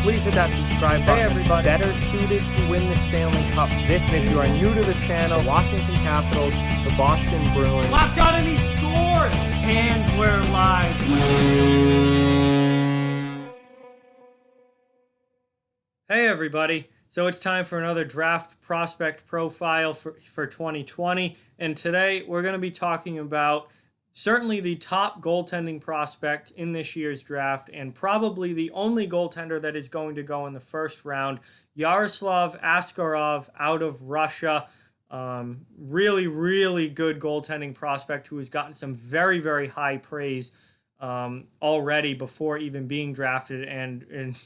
please hit that subscribe button. Hey everybody, better suited to win the Stanley Cup this season. If you are new to the channel, Washington Capitals, the Boston Bruins. Locked on and he scored! And we're live. Hey everybody. So it's time for another draft prospect profile for 2020. And today we're going to be talking about certainly the top goaltending prospect in this year's draft and probably the only goaltender that is going to go in the first round, Yaroslav Askarov out of Russia. Really, really good goaltending prospect who has gotten some very, very high praise already before even being drafted and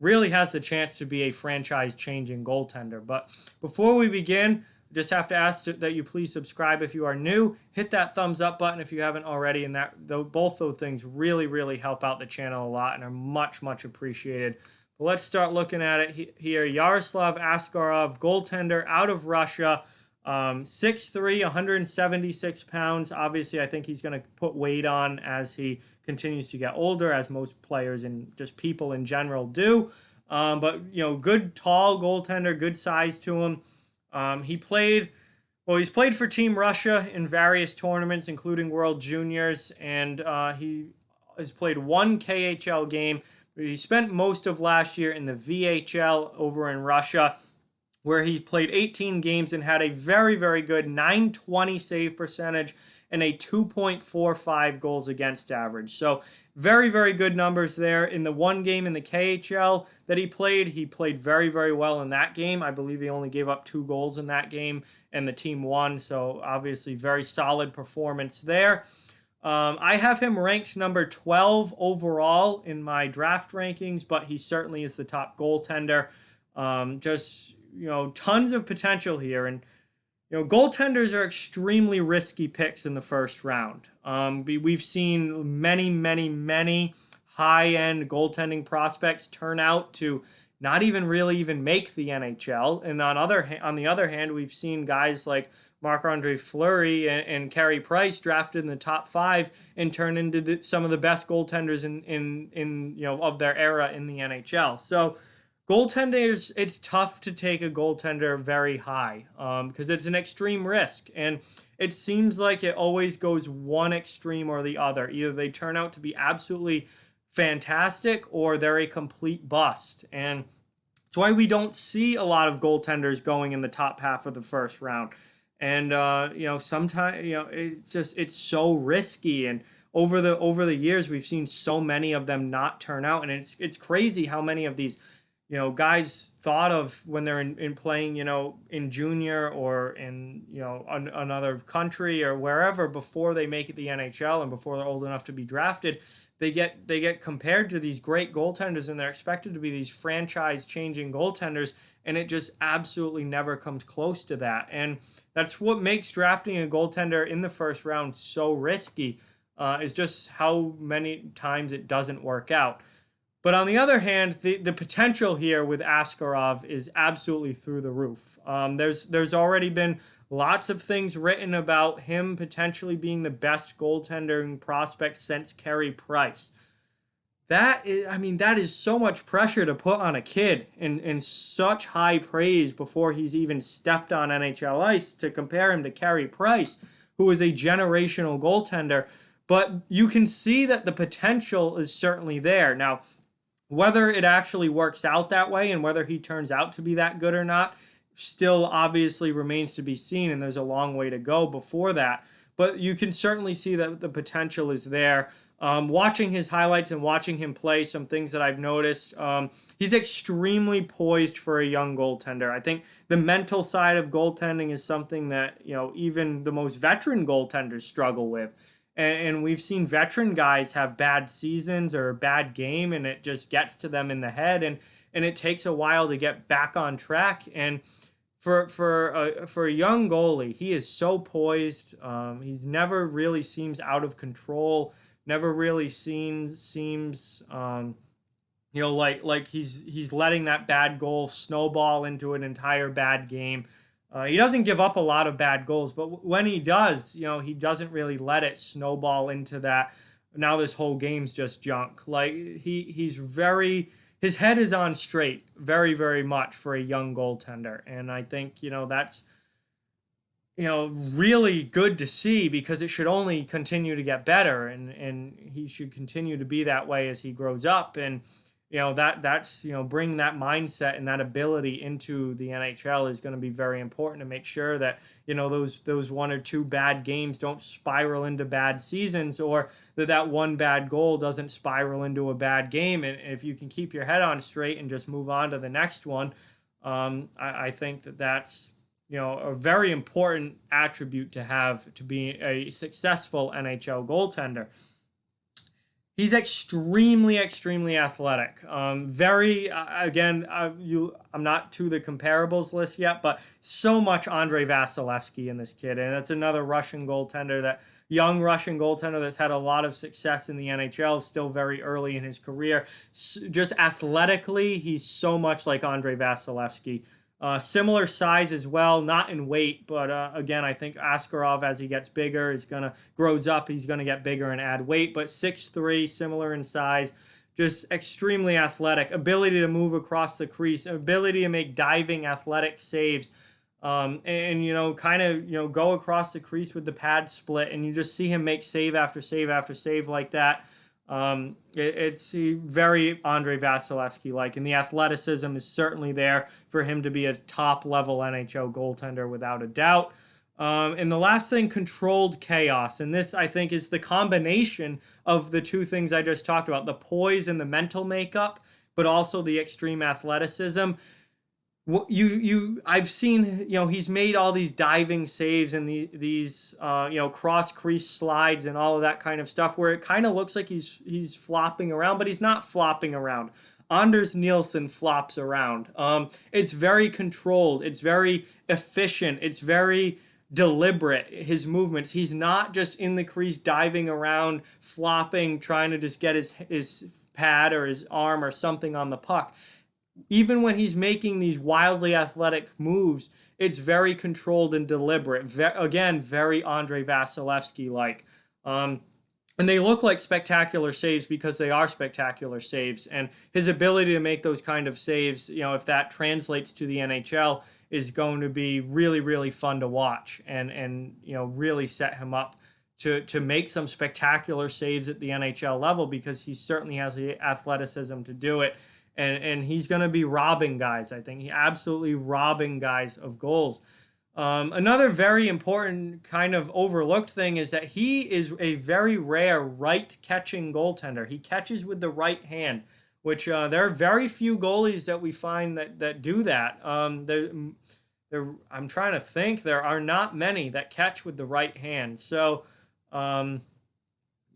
really has the chance to be a franchise-changing goaltender. But before we begin, just have to ask that you please subscribe if you are new. Hit that thumbs up button if you haven't already, and both those things really, really help out the channel a lot and are much, much appreciated. But let's start looking at it here. Yaroslav Askarov, goaltender out of Russia, 6'3", 176 pounds. Obviously, I think he's going to put weight on as he continues to get older, as most players and just people in general do. But, you know, good tall goaltender, good size to him. He's played for Team Russia in various tournaments, including World Juniors, and he has played one KHL game. He spent most of last year in the VHL over in Russia, where he played 18 games and had a very, very good .920 save percentage and a 2.45 goals against average. So very, very good numbers there. In the one game in the KHL that he played very, very well in that game. I believe he only gave up 2 goals in that game, and the team won. So obviously very solid performance there. I have him ranked number 12 overall in my draft rankings, but he certainly is the top goaltender. Just, you know, tons of potential here. And you know, goaltenders are extremely risky picks in the first round. We've seen many, many, many high-end goaltending prospects turn out to not even really make the NHL. And on the other hand, we've seen guys like Marc-Andre Fleury and Carey Price drafted in the top 5 and turn into some of the best goaltenders in you know, of their era in the NHL. So goaltenders, it's tough to take a goaltender very high because it's an extreme risk. And it seems like it always goes one extreme or the other. Either they turn out to be absolutely fantastic or they're a complete bust. And that's why we don't see a lot of goaltenders going in the top half of the first round. And, you know, sometimes, you know, it's so risky. And over the years, we've seen so many of them not turn out. And it's crazy how many of these, you know, guys thought of when they're in playing, you know, in junior or in, you know, another country or wherever before they make it the NHL and before they're old enough to be drafted, they get compared to these great goaltenders and they're expected to be these franchise-changing goaltenders, and it just absolutely never comes close to that. And that's what makes drafting a goaltender in the first round so risky, is just how many times it doesn't work out. But on the other hand, the potential here with Askarov is absolutely through the roof. There's already been lots of things written about him potentially being the best goaltending prospect since Carey Price. That is so much pressure to put on a kid and such high praise before he's even stepped on NHL ice to compare him to Carey Price, who is a generational goaltender. But you can see that the potential is certainly there. Now, whether it actually works out that way and whether he turns out to be that good or not still obviously remains to be seen, and there's a long way to go before that. But you can certainly see that the potential is there. Watching his highlights and watching him play, some things that I've noticed, he's extremely poised for a young goaltender. I think the mental side of goaltending is something that, you know, even the most veteran goaltenders struggle with. And we've seen veteran guys have bad seasons or a bad game, and it just gets to them in the head, and it takes a while to get back on track. And for a young goalie, he is so poised. He's never really seems out of control. Never really seems you know, like he's letting that bad goal snowball into an entire bad game. He doesn't give up a lot of bad goals, but when he does, you know, he doesn't really let it snowball into that. Now this whole game's just junk. Like he's very his head is on straight very, very much for a young goaltender. And I think, that's, really good to see, because it should only continue to get better, and he should continue to be that way as he grows up. And, that's, bringing that mindset and that ability into the NHL is going to be very important to make sure that, those one or two bad games don't spiral into bad seasons, or that one bad goal doesn't spiral into a bad game. And if you can keep your head on straight and just move on to the next one, I think that's, a very important attribute to have to be a successful NHL goaltender. He's extremely, extremely athletic. Very, again, I'm not to the comparables list yet, but so much Andrei Vasilevsky in this kid. And that's another young Russian goaltender that's had a lot of success in the NHL, still very early in his career. Just athletically, he's so much like Andrei Vasilevsky. Similar size as well, not in weight, but again, I think Askarov, as he gets bigger, grows up, he's going to get bigger and add weight, but 6'3", similar in size, just extremely athletic, ability to move across the crease, ability to make diving athletic saves, and go across the crease with the pad split, and you just see him make save after save after save like that. It's very Andrei Vasilevsky-like, and the athleticism is certainly there for him to be a top-level NHL goaltender without a doubt. And the last thing, controlled chaos. And this, I think, is the combination of the two things I just talked about, the poise and the mental makeup, but also the extreme athleticism. I've seen, he's made all these diving saves and these cross crease slides and all of that kind of stuff, where it kind of looks like he's flopping around, but he's not flopping around. Anders Nielsen flops around. It's very controlled. It's very efficient. It's very deliberate, his movements. He's not just in the crease diving around, flopping, trying to just get his pad or his arm or something on the puck. Even when he's making these wildly athletic moves, it's very controlled and deliberate. Again, very Andrei Vasilevsky-like. And they look like spectacular saves because they are spectacular saves. And his ability to make those kind of saves, if that translates to the NHL, is going to be really, really fun to watch and really set him up to make some spectacular saves at the NHL level, because he certainly has the athleticism to do it. And he's going to be robbing guys, I think. He absolutely robbing guys of goals. Another very important kind of overlooked thing is that he is a very rare right-catching goaltender. He catches with the right hand, which there are very few goalies that we find that do that. I'm trying to think. There are not many that catch with the right hand. So,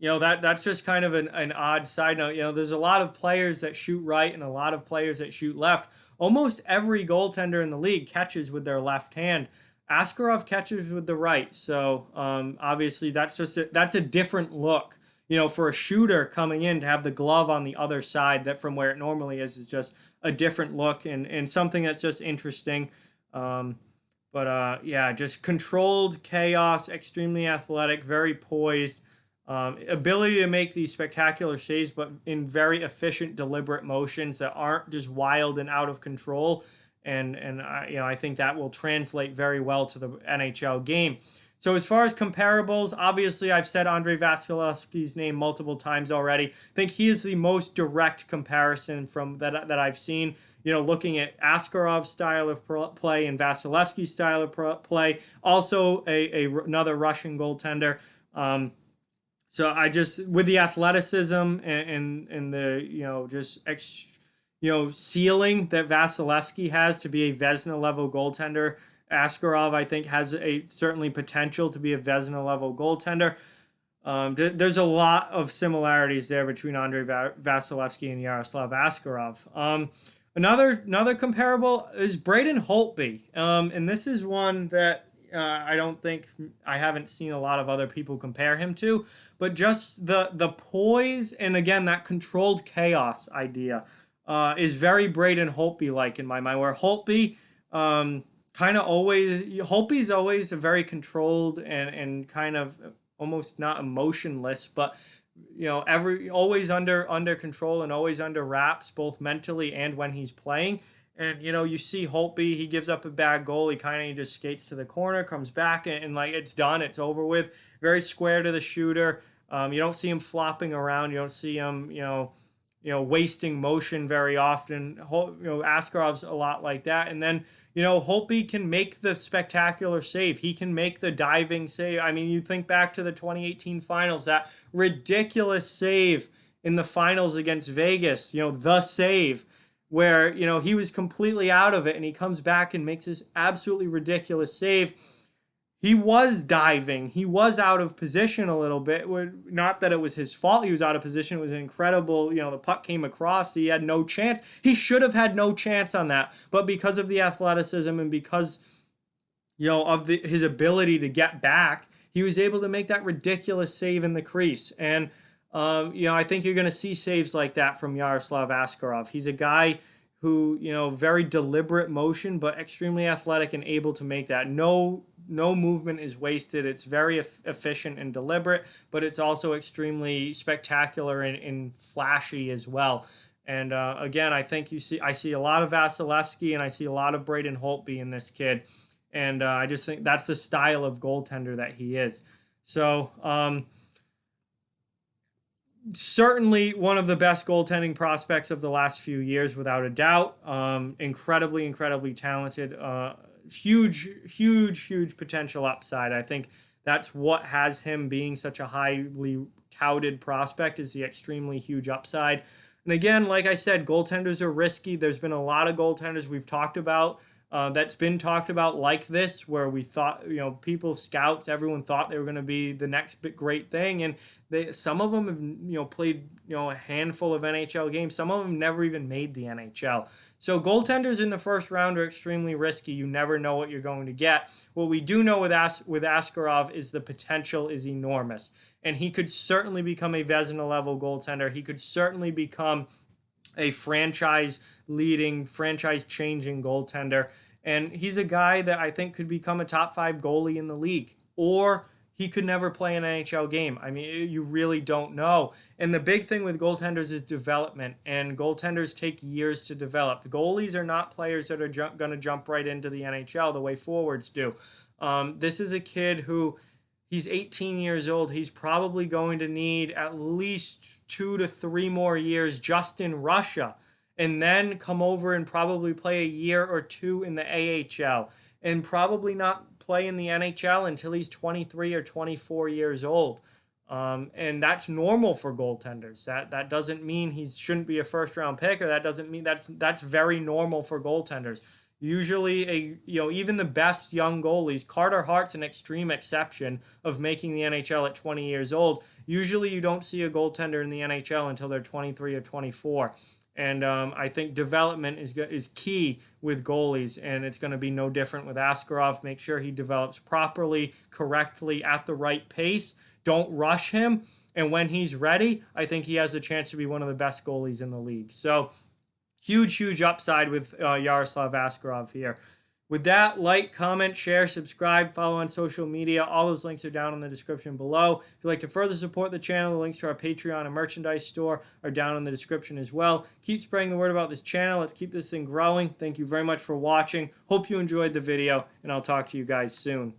that's just kind of an odd side note. There's a lot of players that shoot right and a lot of players that shoot left. Almost every goaltender in the league catches with their left hand. Askarov catches with the right. So obviously that's a different look. For a shooter coming in to have the glove on the other side, that from where it normally is just a different look and something that's just interesting. Just controlled chaos, extremely athletic, very poised. Ability to make these spectacular saves, but in very efficient, deliberate motions that aren't just wild and out of control. And I think that will translate very well to the NHL game. So as far as comparables, obviously I've said Andrei Vasilevsky's name multiple times already. I think he is the most direct comparison from that I've seen. Looking at Askarov's style of play and Vasilevsky's style of play. Also another Russian goaltender. So I just, with the athleticism and the, ceiling that Vasilevsky has to be a Vezina level goaltender, Askarov, I think, has certainly potential to be a Vezina level goaltender. There's a lot of similarities there between Andrei Vasilevsky and Yaroslav Askarov. Another comparable is Braden Holtby. And this is one that I haven't seen a lot of other people compare him to, but just the poise and, again, that controlled chaos idea is very Braden Holtby-like in my mind, where Holtby's always a very controlled and kind of almost not emotionless, but always under control and always under wraps, both mentally and when he's playing. And you see Holtby, he gives up a bad goal. He kind of just skates to the corner, comes back, and like it's done, it's over with. Very square to the shooter. You don't see him flopping around. You don't see him, wasting motion very often. Askarov's a lot like that. And then, Holtby can make the spectacular save. He can make the diving save. I mean, you think back to the 2018 finals, that ridiculous save in the finals against Vegas, the save where, he was completely out of it and he comes back and makes this absolutely ridiculous save. He was diving. He was out of position a little bit. Not that it was his fault he was out of position. It was incredible. The puck came across. He had no chance. He should have had no chance on that. But because of the athleticism and because, of his ability to get back, he was able to make that ridiculous save in the crease. And, I think you're going to see saves like that from Yaroslav Askarov. He's a guy who, very deliberate motion, but extremely athletic and able to make that. No movement is wasted. It's very efficient and deliberate, but it's also extremely spectacular and flashy as well. And again, I see a lot of Vasilevsky and I see a lot of Braden Holtby in this kid. And I just think that's the style of goaltender that he is. So certainly one of the best goaltending prospects of the last few years, without a doubt. Incredibly talented. Huge potential upside. I think that's what has him being such a highly touted prospect, is the extremely huge upside. And again, like I said, goaltenders are risky. There's been a lot of goaltenders we've talked about that's been talked about like this, where we thought, people, scouts, everyone thought they were going to be the next big great thing. And some of them have, played, a handful of NHL games. Some of them never even made the NHL. So goaltenders in the first round are extremely risky. You never know what you're going to get. What we do know with Askarov is the potential is enormous. And he could certainly become a Vezina level goaltender. He could certainly become a franchise-leading, franchise-changing goaltender. And he's a guy that I think could become a top 5 goalie in the league. Or he could never play an NHL game. I mean, you really don't know. And the big thing with goaltenders is development. And goaltenders take years to develop. The goalies are not players that are going to jump right into the NHL the way forwards do. This is a kid who... He's 18 years old. He's probably going to need at least 2 to 3 more years just in Russia, and then come over and probably play a year or 2 in the AHL, and probably not play in the NHL until he's 23 or 24 years old. And that's normal for goaltenders. That doesn't mean he shouldn't be a first-round pick, or that doesn't mean that's very normal for goaltenders. Usually, even the best young goalies, Carter Hart's an extreme exception of making the NHL at 20 years old. Usually, you don't see a goaltender in the NHL until they're 23 or 24. And I think development is key with goalies, and it's going to be no different with Askarov. Make sure he develops properly, correctly, at the right pace. Don't rush him. And when he's ready, I think he has a chance to be one of the best goalies in the league. So, huge upside with Yaroslav Askarov here. With that, like, comment, share, subscribe, follow on social media. All those links are down in the description below. If you'd like to further support the channel, the links to our Patreon and merchandise store are down in the description as well. Keep spreading the word about this channel. Let's keep this thing growing. Thank you very much for watching. Hope you enjoyed the video, and I'll talk to you guys soon.